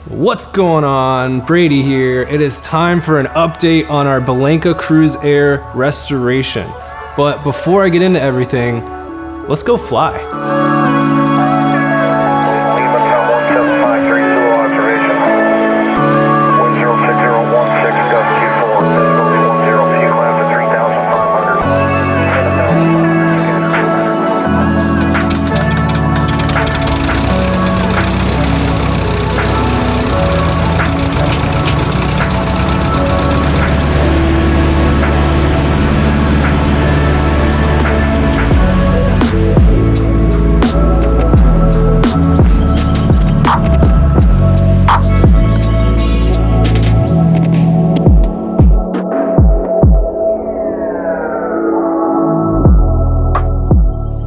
What's going on? Brady here. It is time for an update on our Bellanca Cruisair Restoration. But before I get into everything, let's go fly.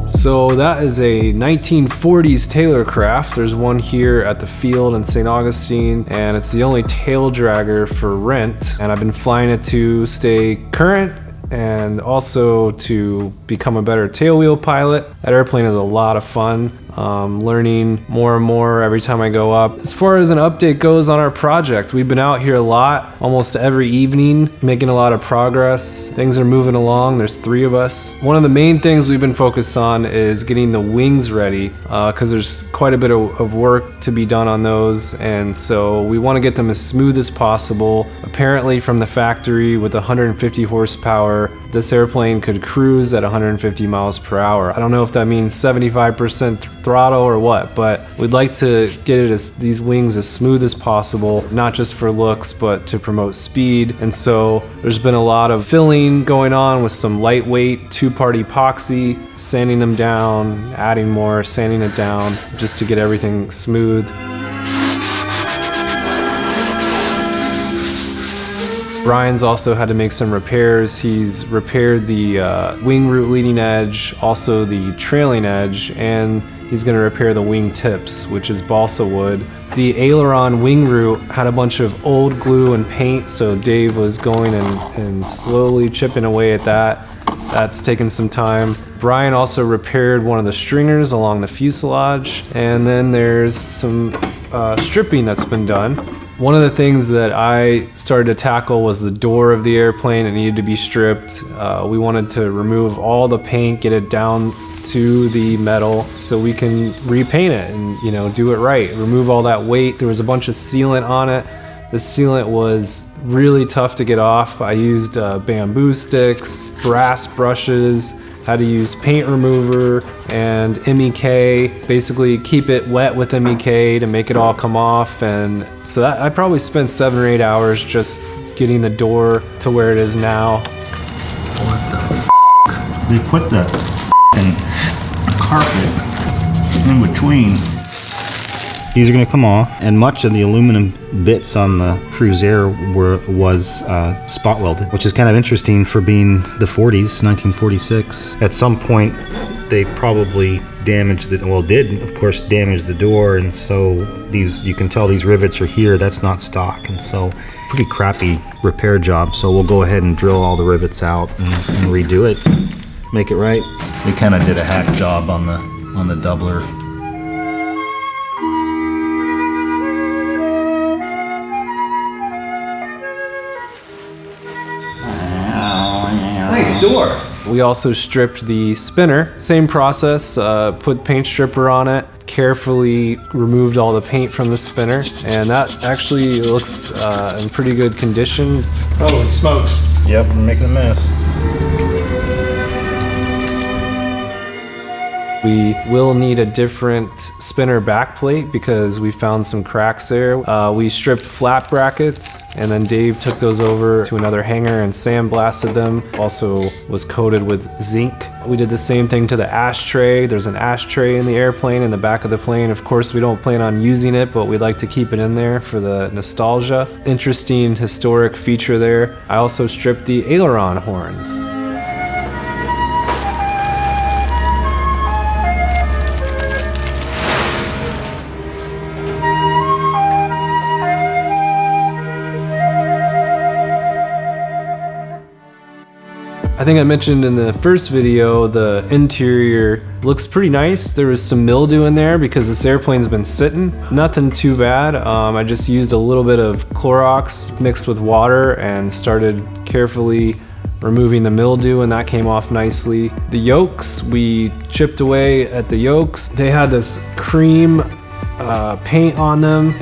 So that is a 1940s Taylorcraft. There's one here at the field in St. Augustine, and it's the only tail dragger for rent. And I've been flying it to stay current and also to become a better tailwheel pilot. That airplane is a lot of fun. Learning more and more every time I go up. As far as an update goes on our project, we've been out here a lot, almost every evening, making a lot of progress. Things are moving along. There's 3 of us. One of the main things we've been focused on is getting the wings ready, because there's quite a bit of work to be done on those, and so we want to get them as smooth as possible. Apparently from the factory, with 150 horsepower, this airplane could cruise at 150 miles per hour. I don't know if that means 75% throttle or what, but we'd like to get it these wings as smooth as possible, not just for looks, but to promote speed. And so there's been a lot of filling going on with some lightweight 2-part epoxy, sanding them down, adding more, sanding it down, just to get everything smooth. Brian's also had to make some repairs. He's repaired the wing root leading edge, also the trailing edge, and he's going to repair the wing tips, which is balsa wood. The aileron wing root had a bunch of old glue and paint, so Dave was going and slowly chipping away at that. That's taken some time. Brian also repaired one of the stringers along the fuselage, and then there's some stripping that's been done. One of the things that I started to tackle was the door of the airplane. It needed to be stripped. We wanted to remove all the paint, get it down to the metal so we can repaint it and do it right. Remove all that weight. There was a bunch of sealant on it. The sealant was really tough to get off. I used bamboo sticks, brass brushes, had to use paint remover and MEK, basically keep it wet with MEK to make it all come off. And so I probably spent 7 or 8 hours just getting the door to where it is now. What the f***? They put the f***ing carpet in between. These are going to come off, and much of the aluminum bits on the Cruisair was spot welded, which is kind of interesting for being the 40s, 1946. At some point, they probably damaged it, well, did of course damage the door, and so you can tell these rivets are here. That's not stock, and so pretty crappy repair job. So we'll go ahead and drill all the rivets out and redo it, make it right. We kind of did a hack job on the doubler. Nice door. We also stripped the spinner. Same process, put paint stripper on it, carefully removed all the paint from the spinner, and that actually looks in pretty good condition. Holy smokes. Yep, we're making a mess. We will need a different spinner backplate because we found some cracks there. We stripped flap brackets, and then Dave took those over to another hangar and sandblasted them. Also was coated with zinc. We did the same thing to the ashtray. There's an ashtray in the airplane, in the back of the plane. Of course, we don't plan on using it, but we'd like to keep it in there for the nostalgia. Interesting historic feature there. I also stripped the aileron horns. I think I mentioned in the first video, the interior looks pretty nice. There was some mildew in there because this airplane's been sitting. Nothing too bad. I just used a little bit of Clorox mixed with water and started carefully removing the mildew, and that came off nicely. The yolks, we chipped away at the yolks. They had this cream paint on them,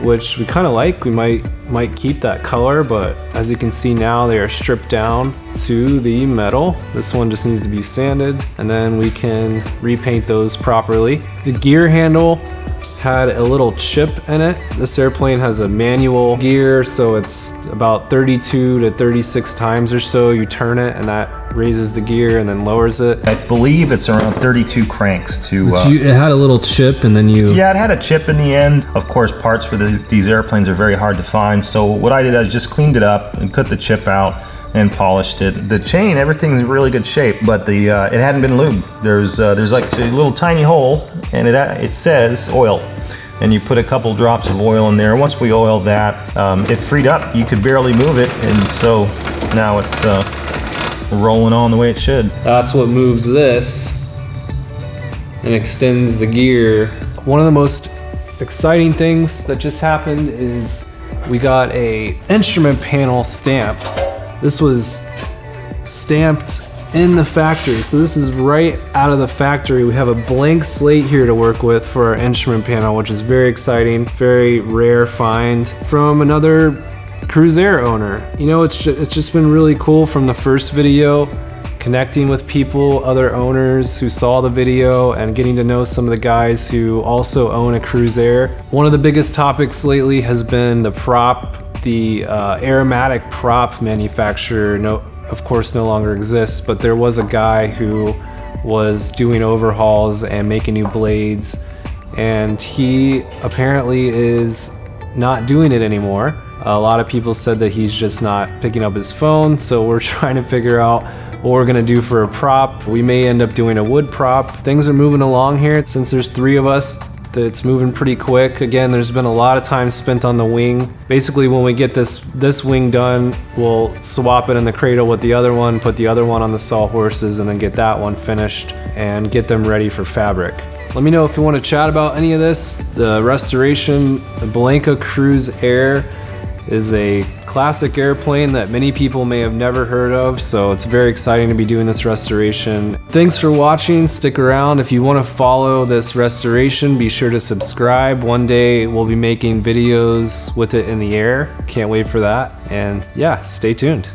which we kind of like. We might keep that color, but as you can see now, they are stripped down to the metal. This one just needs to be sanded, and then we can repaint those properly. The gear handle had a little chip in it. This airplane has a manual gear, so it's about 32 to 36 times or so you turn it, and that raises the gear and then lowers it. I believe it's around 32 cranks to... it had a little chip, and then you... Yeah, it had a chip in the end. Of course, parts for these airplanes are very hard to find, so what I did is just cleaned it up and cut the chip out and polished it. The chain, everything's in really good shape, but it hadn't been lubed. There's like a little tiny hole, and it says oil, and you put a couple drops of oil in there. Once we oiled that, it freed up. You could barely move it, and so now it's rolling on the way it should. That's what moves this and extends the gear. One of the most exciting things that just happened is we got a instrument panel stamp. This was stamped in the factory, so this is right out of the factory. We have a blank slate here to work with for our instrument panel, which is very exciting, very rare find from another Cruisair owner. You know, it's just been really cool from the first video, connecting with people, other owners who saw the video, and getting to know some of the guys who also own a Cruisair. One of the biggest topics lately has been the prop. The aromatic prop manufacturer, of course, no longer exists, but there was a guy who was doing overhauls and making new blades, and he apparently is not doing it anymore. A lot of people said that he's just not picking up his phone, so we're trying to figure out what we're gonna do for a prop. We may end up doing a wood prop. Things are moving along here. Since there's 3 of us, it's moving pretty quick. Again, there's been a lot of time spent on the wing. Basically, when we get this wing done, we'll swap it in the cradle with the other one, put the other one on the sawhorses, and then get that one finished and get them ready for fabric. Let me know if you want to chat about any of this. The restoration, the Bellanca Cruisair, is a classic airplane that many people may have never heard of, so it's very exciting to be doing this restoration. Thanks for watching. Stick around. If you want to follow this restoration, be sure to subscribe. One day we'll be making videos with it in the air. Can't wait for that. And yeah, stay tuned.